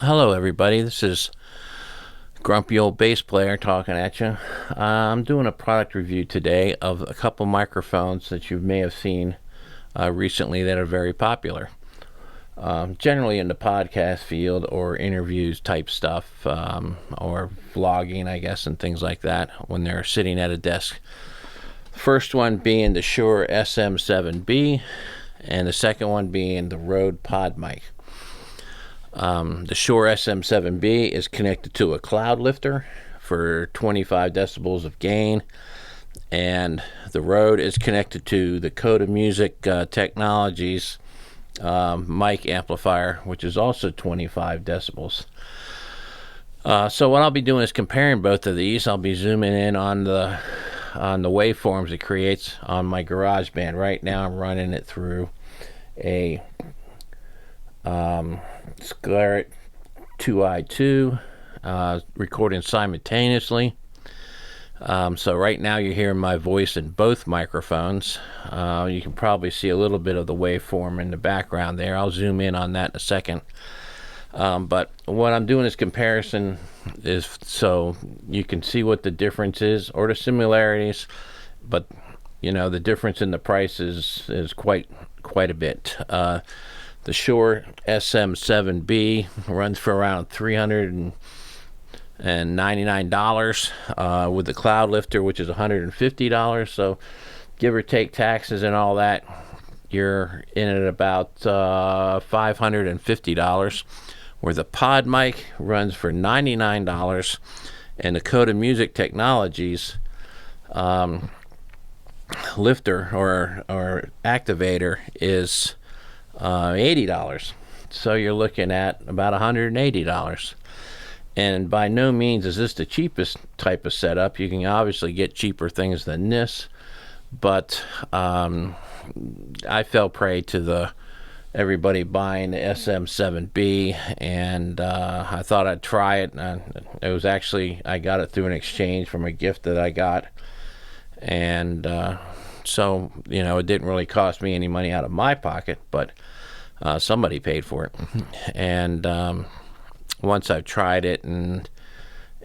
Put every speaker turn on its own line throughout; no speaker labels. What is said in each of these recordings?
Hello everybody, this is Grumpy Old Bass Player talking at you. I'm doing a product review today of a couple microphones that you may have seen recently that are very popular. Generally in the podcast field or interviews type stuff, or vlogging I guess, and things like that when they're sitting at a desk. First one being the Shure SM7b and the second one being the Rode Podmic. The Shure SM7b is connected to a cloud lifter for 25 decibels of gain, and the Rode is connected to the Coda Music Technologies mic amplifier, which is also 25 decibels. So what I'll be doing is comparing both of these. I'll be zooming in on the waveforms it creates on my GarageBand. Right now I'm running it through a Shure 2i2, recording simultaneously. So right now you're hearing my voice in both microphones. You can probably see a little bit of the waveform in the background there. I'll zoom in on that in a second. But what I'm doing is comparison is so you can see what the difference is or the similarities, but you know the difference in the price is quite a bit. The Shure SM7b runs for around $399 with the cloud lifter, which is $150. So give or take taxes and all that, you're in at about $550. Where the Podmic runs for $99, and the Coda Music Technologies lifter or activator is $80. So you're looking at about $180. And by no means is this the cheapest type of setup. You can obviously get cheaper things than this, but I fell prey to everybody buying the SM7b, and I thought I'd try it. It was actually, I got it through an exchange from a gift that I got, and so you know it didn't really cost me any money out of my pocket, but somebody paid for it. And once I've tried it, and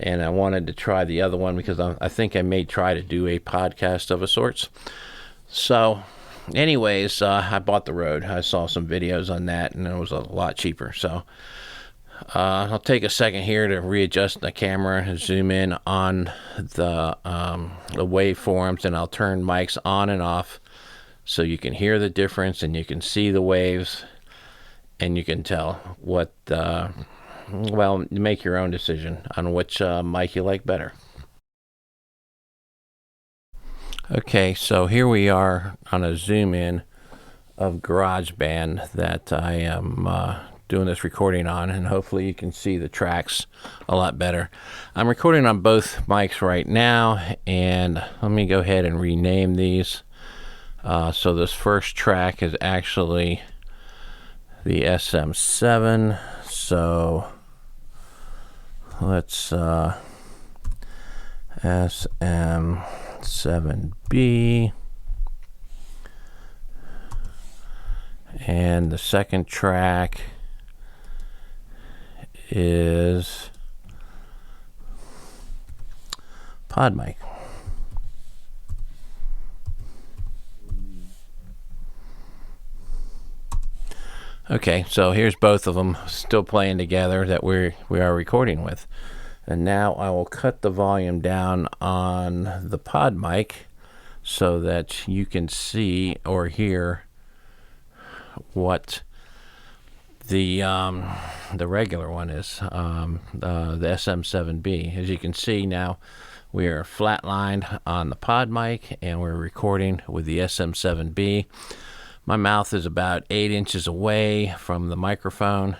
I wanted to try the other one because I think I may try to do a podcast of a sorts. So anyways, I bought the Rode. I saw some videos on that, and it was a lot cheaper. So I'll take a second here to readjust the camera and zoom in on the waveforms, and I'll turn mics on and off so you can hear the difference and you can see the waves, and you can tell what, well, make your own decision on which mic you like better. Okay, so here we are on a zoom in of GarageBand that I am doing this recording on, and hopefully you can see the tracks a lot better. I'm recording on both mics right now, and let me go ahead and rename these. So this first track is actually the SM7, so let's SM7b, and the second track is Podmic. Okay, so here's both of them still playing together that we are recording with. And now I will cut the volume down on the Podmic so that you can see or hear what the regular one is, the SM7b. As you can see now, we are flatlined on the Podmic, and we're recording with the SM7b. My mouth is about 8 inches away from the microphone.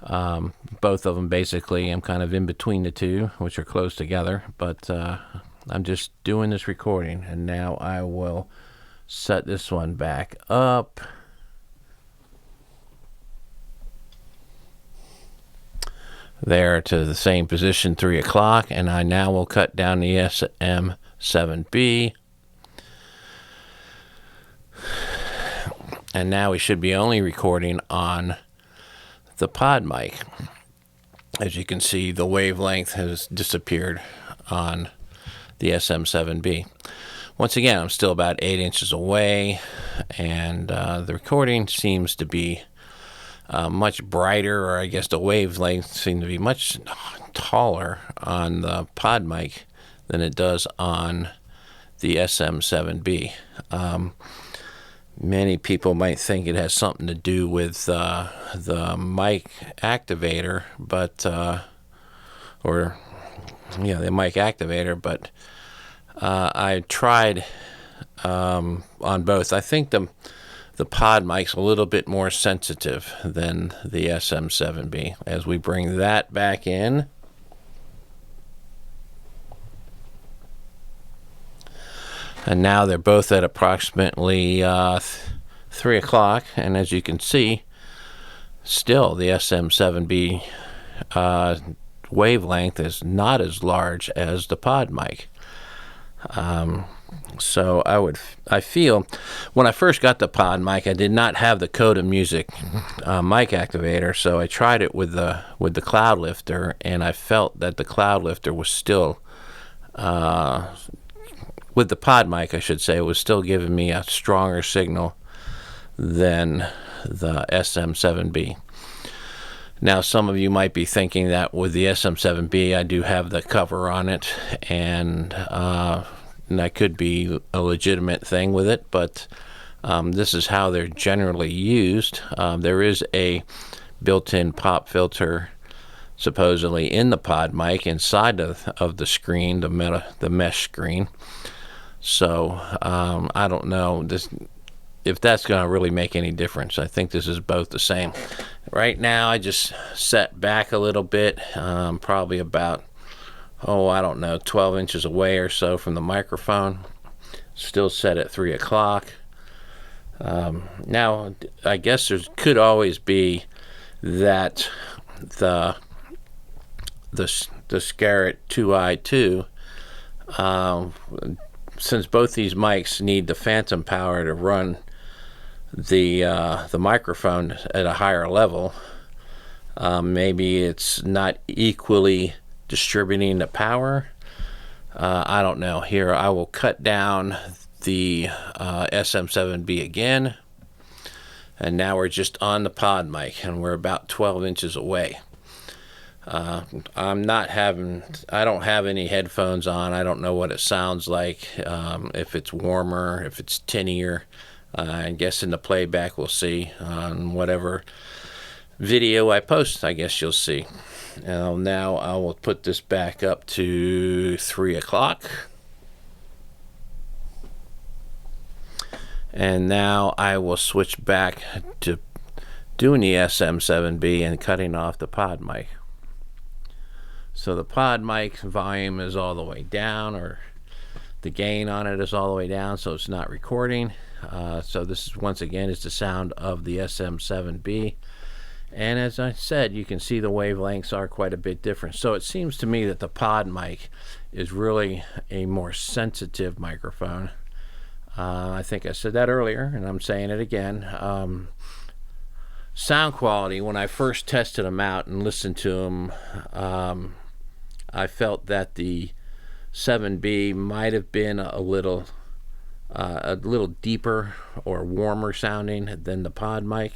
Both of them basically, I'm kind of in between the two, which are close together, but I'm just doing this recording, and now I will set this one back up. There to the same position, 3 o'clock, and I now will cut down the SM7B. And now we should be only recording on the Podmic. As you can see, the wavelength has disappeared on the SM7B. Once again, I'm still about 8 inches away, and the recording seems to be much brighter, or I guess the wavelength seems to be much taller on the Podmic than it does on the SM7B. Many people might think it has something to do with the mic activator, but the mic activator. But I tried on both. I think the Podmic's a little bit more sensitive than the SM7B. As we bring that back in, and now they're both at approximately 3 o'clock, and as you can see, still the SM7B wavelength is not as large as the Podmic. So I feel when I first got the Podmic, I did not have the Coda Music mic activator, so I tried it with the Cloud Lifter, and I felt that the Cloud Lifter was still with the Podmic, I should say, was still giving me a stronger signal than the SM7B. Now, some of you might be thinking that with the SM7B, I do have the cover on it, and that could be a legitimate thing with it, but this is how they're generally used. There is a built-in pop filter supposedly in the Podmic inside of the screen, the mesh screen. So I don't know if that's going to really make any difference. I think this is both the same. Right now, I just set back a little bit, probably about, I don't know, 12 inches away or so from the microphone. Still set at 3 o'clock. Now, I guess there could always be that the Scarrett 2i2, since both these mics need the phantom power to run the microphone at a higher level, maybe it's not equally distributing the power. I don't know. Here, I will cut down the SM7B again, and now we're just on the Podmic, and we're about 12 inches away. I don't have any headphones on. I don't know what it sounds like, if it's warmer, if it's tinnier. I guess in the playback we'll see. On whatever video I post, I guess you'll see. Now I will put this back up to 3 o'clock. And now I will switch back to doing the SM7B and cutting off the Podmic. So the Podmic volume is all the way down, or the gain on it is all the way down, so it's not recording. So this is, once again, is the sound of the SM7B. And as I said, you can see the wavelengths are quite a bit different. So it seems to me that the Podmic is really a more sensitive microphone. I think I said that earlier, and I'm saying it again. Sound quality, when I first tested them out and listened to them, I felt that the 7B might have been a little deeper or warmer sounding than the Podmic.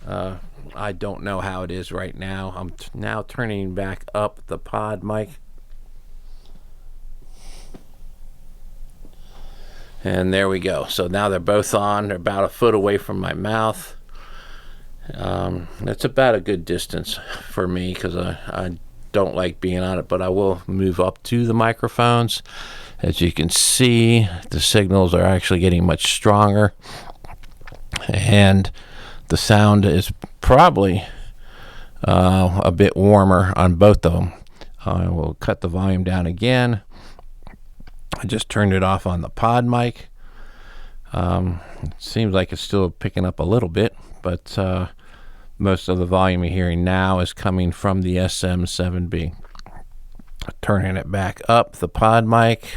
I don't know how it is right now. I'm now turning back up the Podmic, and there we go. So now they're both on. They're about a foot away from my mouth. That's about a good distance for me, because I don't like being on it, but I will move up to the microphones. As you can see, the signals are actually getting much stronger, and the sound is probably a bit warmer on both of them. I will cut the volume down again. I just turned it off on the Podmic. It seems like it's still picking up a little bit, but most of the volume you're hearing now is coming from the SM7B. Turning it back up, the Podmic.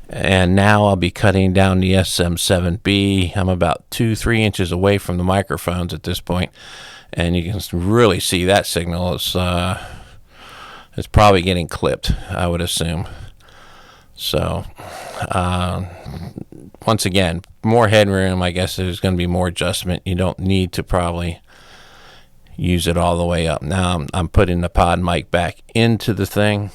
And now I'll be cutting down the SM7B. I'm about 2-3 inches away from the microphones at this point. and you can really see that signal is it's probably getting clipped, I would assume. So once again, more headroom. I guess there's going to be more adjustment. You don't need to probably use it all the way up. Now I'm putting the Podmic back into the thing,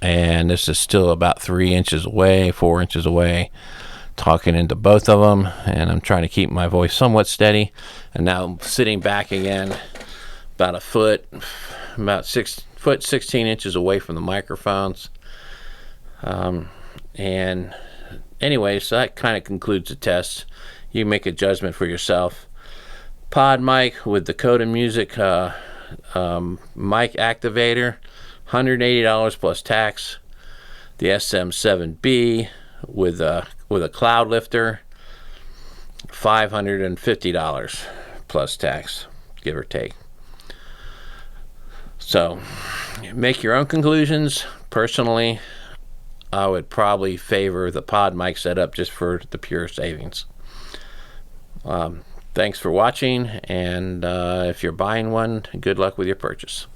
and this is still about 3 inches away, 4 inches away, talking into both of them, and I'm trying to keep my voice somewhat steady. And now I'm sitting back again about a foot, about 6 foot 16 inches away from the microphones. And anyway, so that kind of concludes the test. You make a judgment for yourself. Podmic with the Coda Music mic activator, $180 plus tax. The SM7b with a cloud lifter, $550 plus tax, give or take. So make your own conclusions. Personally, I would probably favor the Podmic setup just for the pure savings. Thanks for watching, and if you're buying one, good luck with your purchase.